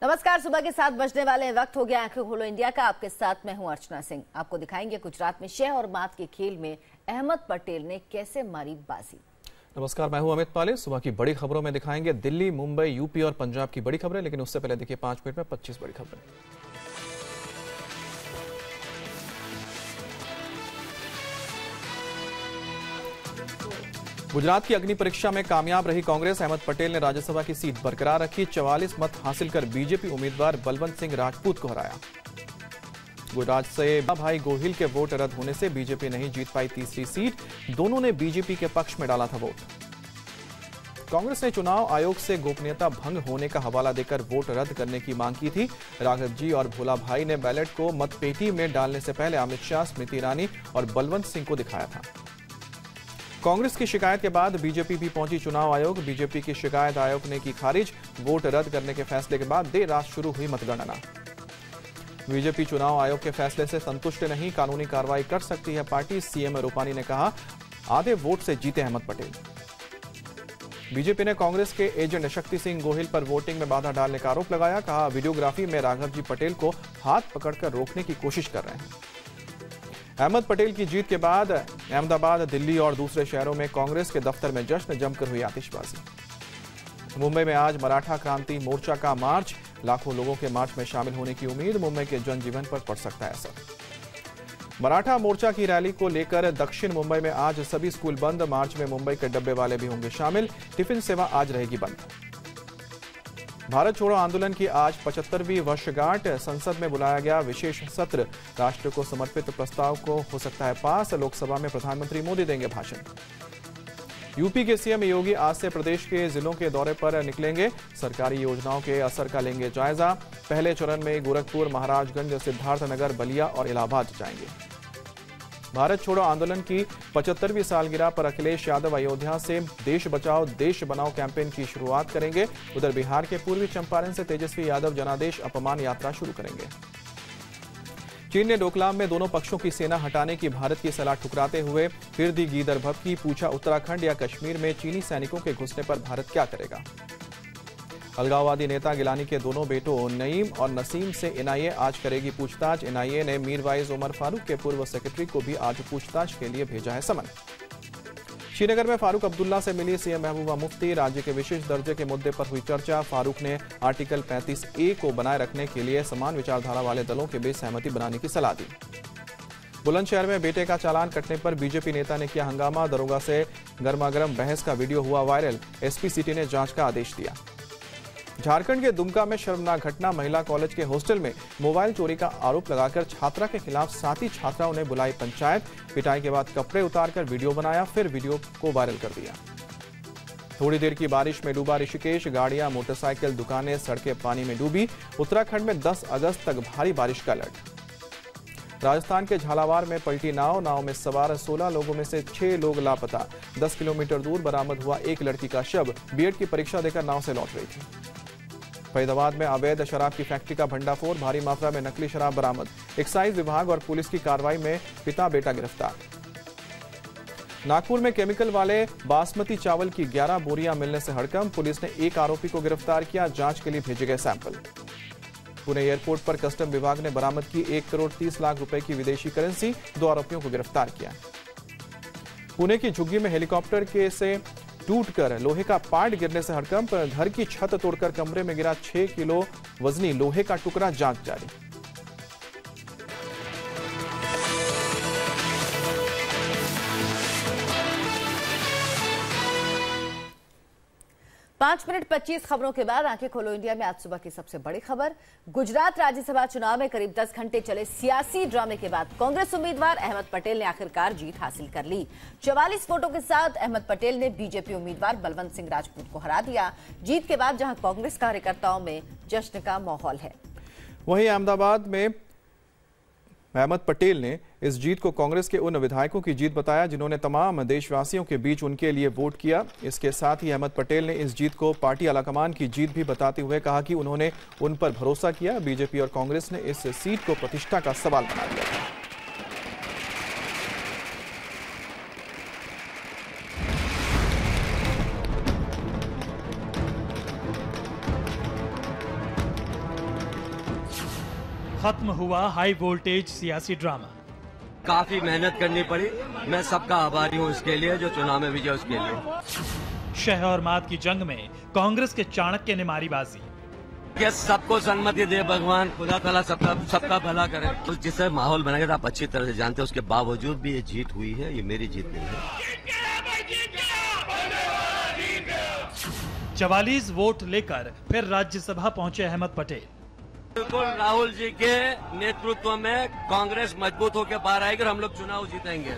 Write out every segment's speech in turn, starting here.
नमस्कार। सुबह के 7 बजने वाले वक्त हो गया आंखें खोलो इंडिया का। आपके साथ मैं हूं अर्चना सिंह। आपको दिखाएंगे गुजरात में शह और मात के खेल में अहमद पटेल ने कैसे मारी बाजी। नमस्कार, मैं हूं अमित पाले। सुबह की बड़ी खबरों में दिखाएंगे दिल्ली, मुंबई, यूपी और पंजाब की बड़ी खबरें, लेकिन उससे पहले देखिए 5 मिनट में 25 बड़ी खबरें। गुजरात की अग्नि परीक्षा में कामयाब रही कांग्रेस। अहमद पटेल ने राज्यसभा की सीट बरकरार रखी। 44 मत हासिल कर बीजेपी उम्मीदवार बलवंत सिंह राजपूत को हराया। गुजरात से भाई गोहिल के वोट रद्द होने से बीजेपी नहीं जीत पाई तीसरी सीट। दोनों ने बीजेपी के पक्ष में डाला था वोट। कांग्रेस ने चुनाव आयोग से गोपनीयता भंग होने का हवाला देकर वोट रद्द करने की मांग की थी। राघव जी और भोला भाई ने बैलेट को मतपेटी में डालने से पहले अमित शाह, स्मृति ईरानी और बलवंत सिंह को दिखाया था। कांग्रेस की शिकायत के बाद बीजेपी भी पहुंची चुनाव आयोग। बीजेपी की शिकायत आयोग ने की खारिज। वोट रद्द करने के फैसले के बाद देर रात शुरू हुई मतगणना। बीजेपी चुनाव आयोग के फैसले से संतुष्ट नहीं, कानूनी कार्रवाई कर सकती है पार्टी। सीएम रूपानी ने कहा, आधे वोट से जीते अहमद पटेल। बीजेपी ने कांग्रेस के एजेंट शक्ति सिंह गोहिल पर वोटिंग में बाधा डालने का आरोप लगाया। कहा, वीडियोग्राफी में राघव जी पटेल को हाथ पकड़कर रोकने की कोशिश कर रहे हैं। अहमद पटेल की जीत के बाद अहमदाबाद, दिल्ली और दूसरे शहरों में कांग्रेस के दफ्तर में जश्न जमकर हुई आतिशबाजी। मुंबई में आज मराठा क्रांति मोर्चा का मार्च। लाखों लोगों के मार्च में शामिल होने की उम्मीद। मुंबई के जनजीवन पर पड़ सकता है असर। मराठा मोर्चा की रैली को लेकर दक्षिण मुंबई में आज सभी स्कूल बंद। मार्च में मुंबई के डब्बे वाले भी होंगे शामिल। टिफिन सेवा आज रहेगी बंद। भारत छोड़ो आंदोलन की आज 75वीं वर्षगांठ। संसद में बुलाया गया विशेष सत्र। राष्ट्र को समर्पित प्रस्ताव को हो सकता है पास। लोकसभा में प्रधानमंत्री मोदी देंगे भाषण। यूपी के सीएम योगी आज से प्रदेश के जिलों के दौरे पर निकलेंगे। सरकारी योजनाओं के असर का लेंगे जायजा। पहले चरण में गोरखपुर, महाराजगंज, सिद्धार्थनगर, बलिया और इलाहाबाद जाएंगे। भारत छोड़ो आंदोलन की 75वीं सालगिरह पर अखिलेश यादव अयोध्या से देश बचाओ देश बनाओ कैंपेन की शुरुआत करेंगे। उधर बिहार के पूर्वी चंपारण से तेजस्वी यादव जनादेश अपमान यात्रा शुरू करेंगे। चीन ने डोकलाम में दोनों पक्षों की सेना हटाने की भारत की सलाह ठुकराते हुए फिर दी गीदड़ भभकी। पूछा, उत्तराखंड या कश्मीर में चीनी सैनिकों के घुसने पर भारत क्या करेगा। अलगाववादी नेता गिलानी के दोनों बेटों नईम और नसीम से एनआईए आज करेगी पूछताछ। एनआईए ने मीरवाइज उमर फारूक के पूर्व सेक्रेटरी को भी आज पूछताछ के लिए भेजा है समन। श्रीनगर में फारूक अब्दुल्ला से मिली सीएम महबूबा मुफ्ती। राज्य के विशेष दर्जे के मुद्दे पर हुई चर्चा। फारूक ने आर्टिकल 35A को बनाए रखने के लिए समान विचारधारा वाले दलों के बीच सहमति बनाने की सलाह दी। बुलंदशहर में बेटे का चालान कटने पर बीजेपी नेता ने किया हंगामा। दरोगा से गर्मागर्म बहस का वीडियो हुआ वायरल। एसपी सिटी ने जांच का आदेश दिया। झारखंड के दुमका में शर्मनाक घटना। महिला कॉलेज के हॉस्टल में मोबाइल चोरी का आरोप लगाकर छात्रा के खिलाफ साथी छात्राओं ने बुलाई पंचायत। पिटाई के बाद कपड़े उतारकर वीडियो बनाया, फिर वीडियो को वायरल कर दिया। थोड़ी देर की बारिश में डूबा ऋषिकेश। गाड़ियां, मोटरसाइकिल, दुकानें, सड़कें पानी में डूबी। उत्तराखंड में 10 अगस्त तक भारी बारिश का अलर्ट। राजस्थान के झालावाड़ में पलटी नाव में सवार 16 लोगों में से 6 लोग लापता। 10 किलोमीटर दूर बरामद हुआ एक लड़की का शव। बीएड की परीक्षा देकर नाव से लौट रही थी। फरीदाबाद में अवैध शराब की फैक्ट्री का भंडाफोड़। भारी मात्रा में नकली शराब बरामद। एक्साइज विभाग और पुलिस की कार्रवाई में पिता बेटा गिरफ्तार। नागपुर में केमिकल वाले बासमती चावल की 11 बोरियां मिलने से हड़कंप। पुलिस ने एक आरोपी को गिरफ्तार किया। जांच के लिए भेजे गए सैंपल। पुणे एयरपोर्ट पर कस्टम विभाग ने बरामद की 1 करोड़ 30 लाख रुपए की विदेशी करेंसी। 2 आरोपियों को गिरफ्तार किया। पुणे की झुग्गी में हेलीकॉप्टर के से टूटकर लोहे का पार्ट गिरने से हड़कंप। घर की छत तोड़कर कमरे में गिरा 6 किलो वजनी लोहे का टुकड़ा। जांच जारी। पांच मिनट 25 खबरों के बाद आंखें खोलो इंडिया में आज सुबह की सबसे बड़ी खबर। गुजरात राज्यसभा चुनाव में करीब 10 घंटे चले सियासी ड्रामे के बाद कांग्रेस उम्मीदवार अहमद पटेल ने आखिरकार जीत हासिल कर ली। 44 वोटों के साथ अहमद पटेल ने बीजेपी उम्मीदवार बलवंत सिंह राजपूत को हरा दिया। जीत के बाद जहां कांग्रेस कार्यकर्ताओं में जश्न का माहौल है, वहीं अहमदाबाद में अहमद पटेल ने इस जीत को कांग्रेस के उन विधायकों की जीत बताया जिन्होंने तमाम देशवासियों के बीच उनके लिए वोट किया। इसके साथ ही अहमद पटेल ने इस जीत को पार्टी आलाकमान की जीत भी बताते हुए कहा कि उन्होंने उन पर भरोसा किया। बीजेपी और कांग्रेस ने इस सीट को प्रतिष्ठा का सवाल बना दिया था। खत्म हुआ हाई वोल्टेज सियासी ड्रामा। काफी मेहनत करनी पड़ी, मैं सबका आभारी हूँ इसके लिए जो चुनाव में विजय उसके लिए। शह और मात की जंग में कांग्रेस के चाणक्य ने मारी बाजी। कि सबको सन्मति दे भगवान, खुदा ताला सबका भला करे। तो जिससे माहौल बनाएगा तो आप अच्छी तरह से जानते हैं, उसके बावजूद भी ये जीत हुई है, ये मेरी जीत नहीं है। 44 वोट लेकर फिर राज्यसभा पहुंचे अहमद पटेल। बिल्कुल राहुल जी के नेतृत्व में कांग्रेस मजबूत होकर बाहर आएगी और हम लोग चुनाव जीतेंगे।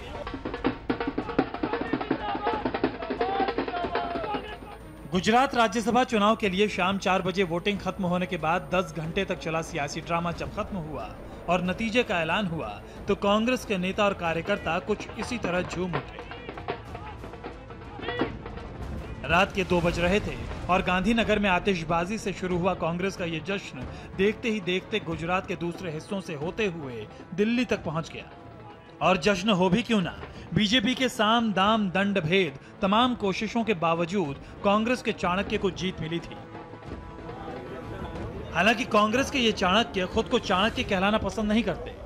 गुजरात राज्यसभा चुनाव के लिए शाम 4 बजे वोटिंग खत्म होने के बाद 10 घंटे तक चला सियासी ड्रामा जब खत्म हुआ और नतीजे का ऐलान हुआ तो कांग्रेस के नेता और कार्यकर्ता कुछ इसी तरह झूम उठे। रात के 2 बज रहे थे और गांधीनगर में आतिशबाजी से शुरू हुआ कांग्रेस का ये जश्न देखते ही देखते गुजरात के दूसरे हिस्सों से होते हुए दिल्ली तक पहुंच गया। और जश्न हो भी क्यों ना, बीजेपी के साम दाम दंड भेद तमाम कोशिशों के बावजूद कांग्रेस के चाणक्य को जीत मिली थी। हालांकि कांग्रेस के ये चाणक्य खुद को चाणक्य कहलाना पसंद नहीं करते।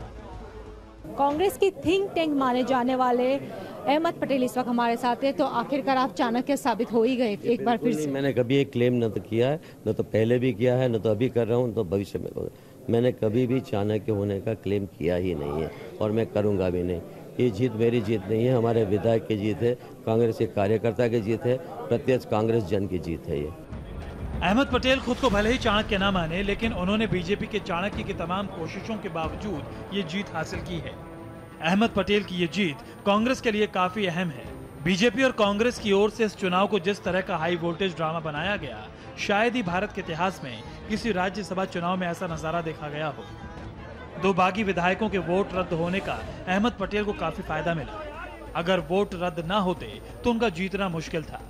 कांग्रेस की थिंक टैंक माने जाने वाले अहमद पटेल इस वक्त हमारे साथ है, तो आखिरकार आप चाणक्य साबित हो ही गए एक बार फिर से। मैंने कभी एक क्लेम न तो किया है, न तो पहले भी किया है, न तो अभी कर रहा हूँ, न तो भविष्य में करूँगा। मैंने कभी भी चाणक्य होने का क्लेम किया ही नहीं है और मैं करूँगा भी नहीं। ये जीत मेरी जीत नहीं है, हमारे विधायक की जीत है, कांग्रेस के कार्यकर्ता की जीत है, प्रत्यक्ष कांग्रेस जन की जीत है ये। अहमद पटेल खुद को भले ही चाणक्य न माने, लेकिन उन्होंने बीजेपी के चाणक्य की तमाम कोशिशों के बावजूद ये जीत हासिल की है। अहमद पटेल की ये जीत कांग्रेस के लिए काफी अहम है। बीजेपी और कांग्रेस की ओर से इस चुनाव को जिस तरह का हाई वोल्टेज ड्रामा बनाया गया, शायद ही भारत के इतिहास में किसी राज्यसभा चुनाव में ऐसा नजारा देखा गया हो। 2 बागी विधायकों के वोट रद्द होने का अहमद पटेल को काफी फायदा मिला। अगर वोट रद्द न होते तो उनका जीतना मुश्किल था।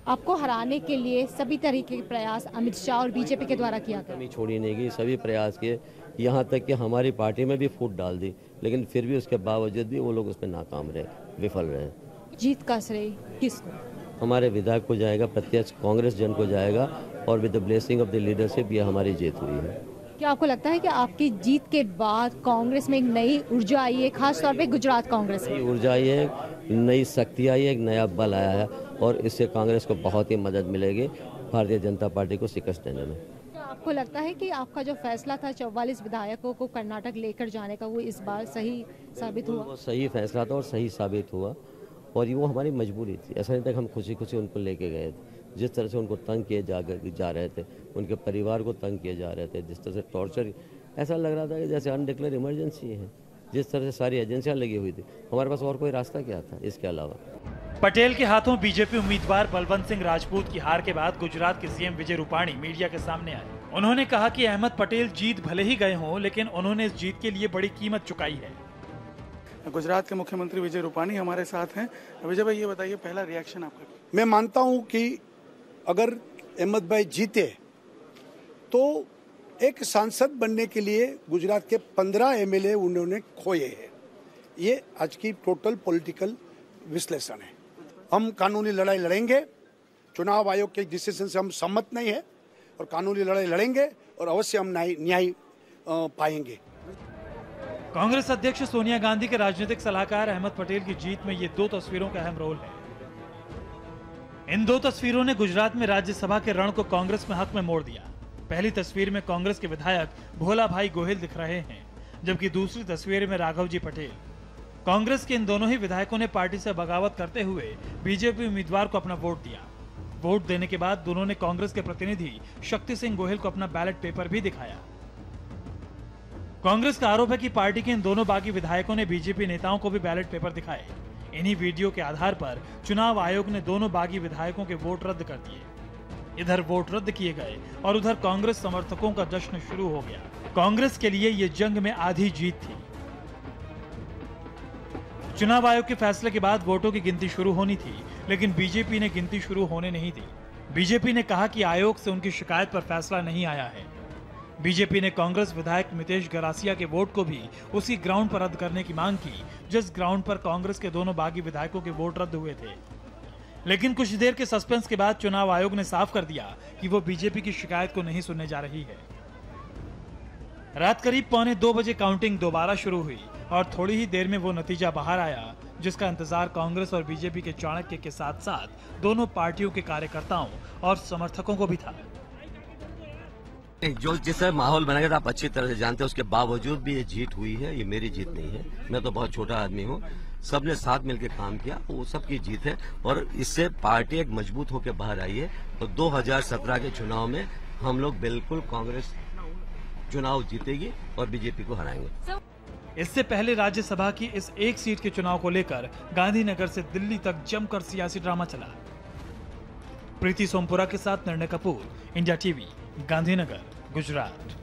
आपको हराने के लिए सभी तरीके के प्रयास अमित शाह और बीजेपी के द्वारा किया गया। कमी छोड़ी नहीं गई, सभी प्रयास किए, यहाँ तक कि हमारी पार्टी में भी फूट डाल दी, लेकिन फिर भी उसके बावजूद भी वो लोग उसमें नाकाम रहे, विफल रहे। जीत का श्रेय किसको? हमारे विधायक को जाएगा, प्रत्यक्ष कांग्रेस जन को जाएगा और with the blessing of the leadership ये हमारी जीत हुई है। क्या आपको लगता है कि आपकी जीत के बाद कांग्रेस में एक नई ऊर्जा आई है, खास तौर पे गुजरात कांग्रेस में? नई ऊर्जा आई है, नई शक्ति आई है, एक नया बल आया है और इससे कांग्रेस को बहुत ही मदद मिलेगी भारतीय जनता पार्टी को शिकस्त देने में। क्या आपको लगता है कि आपका जो फैसला था 44 विधायकों को कर्नाटक लेकर जाने का, वो इस बार सही साबित हुआ? वो सही फैसला था और सही साबित हुआ और वो हमारी मजबूरी थी। ऐसा नहीं था कि हम खुशी खुशी उनको लेके गए थे। जिस तरह से उनको तंग किए जा रहे थे, उनके परिवार को तंग किए जा रहे थे, जिस तरह से टॉर्चर, ऐसा लग रहा था कि जैसे अनडिक्लेयर इमरजेंसी है। जिस तरह से सारी एजेंसियां लगी हुई थी, हमारे पास और कोई रास्ता क्या था इसके अलावा। पटेल के हाथों बीजेपी उम्मीदवार बलवंत सिंह राजपूत की हार के बाद गुजरात के सीएम विजय रूपाणी मीडिया के सामने आए। उन्होंने कहा कि अहमद पटेल जीत भले ही गए हों, लेकिन उन्होंने इस जीत के लिए बड़ी कीमत चुकाई है। गुजरात के मुख्यमंत्री विजय रूपाणी हमारे साथ हैं। विजय भाई, ये बताइए पहला रिएक्शन आपका। मैं मानता हूं कि अगर अहमद भाई जीते तो एक सांसद बनने के लिए गुजरात के 15 एमएलए उन्होंने खोए हैं। ये आज की टोटल पॉलिटिकल विश्लेषण है। हम कानूनी लड़ाई लड़ेंगे, चुनाव आयोग के डिसीजन से हम सहमत नहीं है और कानूनी लड़ाई लड़ेंगे और अवश्य हम न्याय पाएंगे। कांग्रेस अध्यक्ष सोनिया गांधी के राजनीतिक सलाहकार अहमद पटेल की जीत में ये 2 तस्वीरों का अहम रोल है। इन 2 तस्वीरों ने गुजरात में राज्यसभा के रण को कांग्रेस में हक में मोड़ दिया। पहली तस्वीर में कांग्रेस के विधायक भोला भाई गोहिल दिख रहे हैं, जबकि दूसरी तस्वीर में राघव जी पटेल। कांग्रेस के इन दोनों ही विधायकों ने पार्टी से बगावत करते हुए बीजेपी उम्मीदवार को अपना वोट दिया। वोट देने के बाद दोनों ने कांग्रेस के प्रतिनिधि शक्ति सिंह गोहिल को अपना बैलेट पेपर भी दिखाया। कांग्रेस का आरोप है कि पार्टी के इन दोनों बागी विधायकों ने बीजेपी नेताओं को भी बैलेट पेपर दिखाए। इन्हीं वीडियो के आधार पर चुनाव आयोग ने दोनों बागी विधायकों के वोट रद्द कर दिए। इधर वोट रद्द किए गए और उधर कांग्रेस समर्थकों का जश्न शुरू हो गया। कांग्रेस के लिए ये जंग में आधी जीत थी। चुनाव आयोग के फैसले के बाद वोटों की गिनती शुरू होनी थी, लेकिन बीजेपी ने गिनती शुरू होने नहीं दी। बीजेपी ने कहा कि आयोग से उनकी शिकायत पर फैसला नहीं आया है। बीजेपी ने कांग्रेस विधायक मितेश गरासिया के वोट को भी उसी ग्राउंड पर रद्द करने की मांग की, जिस ग्राउंड पर कांग्रेस के दोनों बागी विधायकों के वोट रद्द हुए थे। लेकिन कुछ देर के सस्पेंस के बाद चुनाव आयोग ने साफ कर दिया कि वो बीजेपी की शिकायत को नहीं सुनने जा रही है। रात करीब 1:45 बजे काउंटिंग दोबारा शुरू हुई और थोड़ी ही देर में वो नतीजा बाहर आया जिसका इंतजार कांग्रेस और बीजेपी के चाणक्य के साथ साथ दोनों पार्टियों के कार्यकर्ताओं और समर्थकों को भी था। जो जिससे माहौल बना गया था आप अच्छी तरह से जानते हैं, उसके बावजूद भी ये जीत हुई है। ये मेरी जीत नहीं है, मैं तो बहुत छोटा आदमी हूँ। सबने साथ मिलकर काम किया, वो सबकी जीत है और इससे पार्टी एक मजबूत होकर बाहर आई है। तो 2017 के चुनाव में हम लोग बिल्कुल कांग्रेस चुनाव जीतेगी और बीजेपी को हराएंगे। इससे पहले राज्यसभा की इस एक सीट के चुनाव को लेकर गांधीनगर से दिल्ली तक जमकर सियासी ड्रामा चला। प्रीति सोमपुरा के साथ निर्णय कपूर, इंडिया टीवी, गांधीनगर, गुजरात।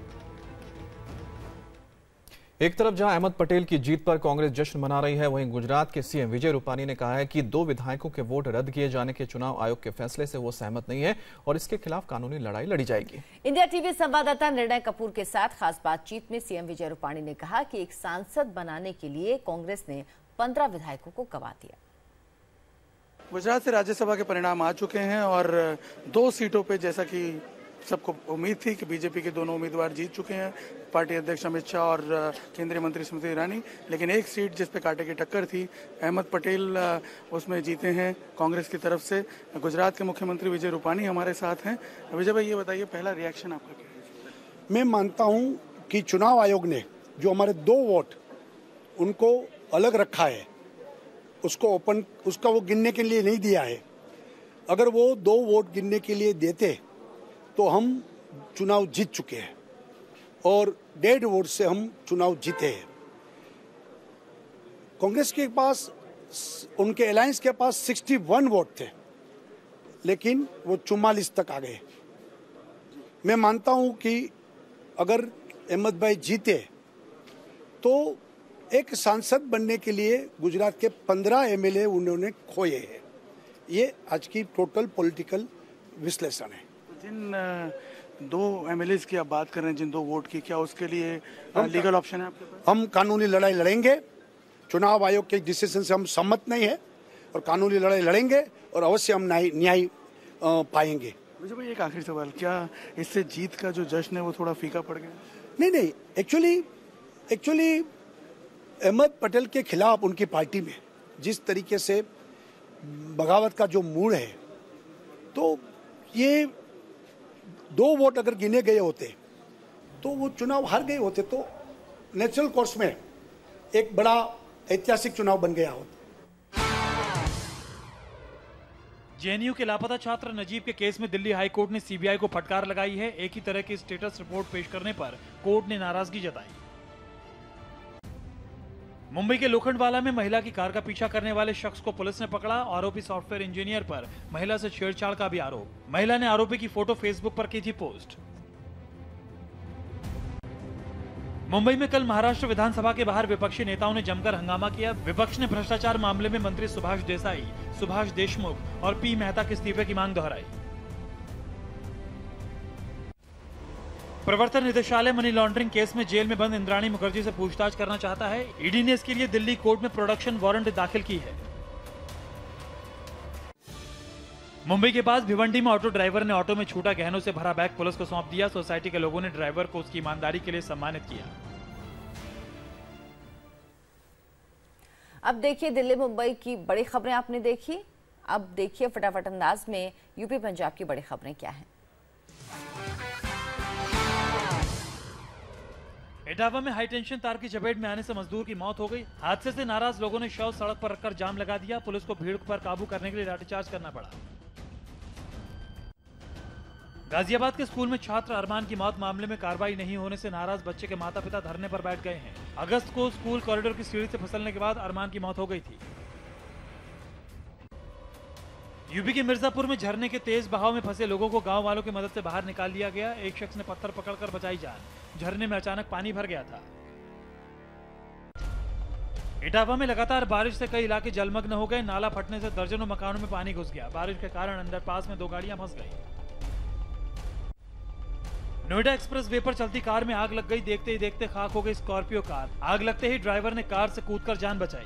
एक तरफ जहां अहमद पटेल की जीत पर कांग्रेस जश्न मना रही है, वहीं गुजरात के सीएम विजय रूपानी ने कहा है कि 2 विधायकों के वोट रद्द किए जाने के चुनाव आयोग के फैसले से वो सहमत नहीं है और इसके खिलाफ कानूनी लड़ाई लड़ी जाएगी। इंडिया टीवी संवाददाता निर्णय कपूर के साथ खास बातचीत में सीएम विजय रूपानी ने कहा कि एक सांसद बनाने के लिए कांग्रेस ने 15 विधायकों को गवा दिया। गुजरात से राज्यसभा के परिणाम आ चुके हैं और 2 सीटों पे जैसा कि सबको उम्मीद थी कि बीजेपी के दोनों उम्मीदवार जीत चुके हैं, पार्टी अध्यक्ष अमित शाह और केंद्रीय मंत्री स्मृति ईरानी। लेकिन एक सीट जिस पे कांटे की टक्कर थी, अहमद पटेल उसमें जीते हैं कांग्रेस की तरफ से। गुजरात के मुख्यमंत्री विजय रूपानी हमारे साथ हैं। विजय भाई, ये बताइए पहला रिएक्शन आपका क्या है? मैं मानता हूं कि चुनाव आयोग ने जो हमारे 2 वोट उनको अलग रखा है, उसका वो गिनने के लिए नहीं दिया है। अगर वो 2 वोट गिनने के लिए देते तो हम चुनाव जीत चुके हैं और 1.5 वोट से हम चुनाव जीते हैं। कांग्रेस के पास, उनके अलायंस के पास 61 वोट थे, लेकिन वो 44 तक आ गए। मैं मानता हूं कि अगर अहमद भाई जीते तो एक सांसद बनने के लिए गुजरात के 15 एमएलए उन्होंने खोए हैं। ये आज की टोटल पॉलिटिकल विश्लेषण है। जिन 2 एमएलए की आप बात कर रहे हैं, जिन 2 वोट की, क्या उसके लिए लीगल ऑप्शन है आपके पास? हम कानूनी लड़ाई लड़ेंगे। चुनाव आयोग के डिसीजन से हम सहमत नहीं है और कानूनी लड़ाई लड़ेंगे और अवश्य हम न्याय पाएंगे। मुझे भाई एक आखिरी सवाल, क्या इससे जीत का जो जश्न है वो थोड़ा फीका पड़ गया? नहीं, एक्चुअली अहमद पटेल के खिलाफ उनकी पार्टी में जिस तरीके से बगावत का जो मूड है, तो ये 2 वोट अगर गिने गए होते तो वो चुनाव हार गए होते, तो नेचुरल कोर्स में एक बड़ा ऐतिहासिक चुनाव बन गया होता। जेएनयू के लापता छात्र नजीब के केस में दिल्ली हाई कोर्ट ने सीबीआई को फटकार लगाई है। एक ही तरह की स्टेटस रिपोर्ट पेश करने पर कोर्ट ने नाराजगी जताई। मुंबई के लोखंडवाला में महिला की कार का पीछा करने वाले शख्स को पुलिस ने पकड़ा। आरोपी सॉफ्टवेयर इंजीनियर पर महिला से छेड़छाड़ का भी आरोप। महिला ने आरोपी की फोटो फेसबुक पर की थी पोस्ट। मुंबई में कल महाराष्ट्र विधानसभा के बाहर विपक्षी नेताओं ने जमकर हंगामा किया। विपक्ष ने भ्रष्टाचार मामले में मंत्री सुभाष देसाई, सुभाष देशमुख और पी मेहता के इस्तीफे की मांग दोहराई। प्रवर्तन निदेशालय मनी लॉन्ड्रिंग केस में जेल में बंद इंद्राणी मुखर्जी से पूछताछ करना चाहता है। ईडी ने इसके लिए दिल्ली कोर्ट में प्रोडक्शन वारंट दाखिल की है। मुंबई के पास भिवंडी में ऑटो ड्राइवर ने ऑटो में छूटा गहनों से भरा बैग पुलिस को सौंप दिया। सोसाइटी के लोगों ने ड्राइवर को उसकी ईमानदारी के लिए सम्मानित किया। अब देखिए दिल्ली मुंबई की बड़ी खबरें आपने देखी, अब देखिए फटाफट अंदाज में यूपी पंजाब की बड़ी खबरें क्या हैं। इटावा में हाई टेंशन तार की चपेट में आने से मजदूर की मौत हो गई। हादसे से नाराज लोगों ने शव सड़क पर रखकर जाम लगा दिया। पुलिस को भीड़ पर काबू करने के लिए लाठीचार्ज करना पड़ा। गाजियाबाद के स्कूल में छात्र अरमान की मौत मामले में कार्रवाई नहीं होने से नाराज बच्चे के माता पिता धरने पर बैठ गए हैं। अगस्त को स्कूल कॉरिडोर की सीढ़ी से फिसलने के बाद अरमान की मौत हो गई थी। यूपी के मिर्जापुर में झरने के तेज बहाव में फंसे लोगों को गांव वालों की मदद से बाहर निकाल लिया गया। एक शख्स ने पत्थर पकड़कर बचाई जान। झरने में अचानक पानी भर गया था। इटावा में लगातार बारिश से कई इलाके जलमग्न हो गए। नाला फटने से दर्जनों मकानों में पानी घुस गया। बारिश के कारण अंडरपास में 2 गाड़ियां फंस गई। नोएडा एक्सप्रेस वे पर चलती कार में आग लग गई। देखते ही देखते खाक हो गई स्कॉर्पियो कार। आग लगते ही ड्राइवर ने कार से कूदकर जान बचाई।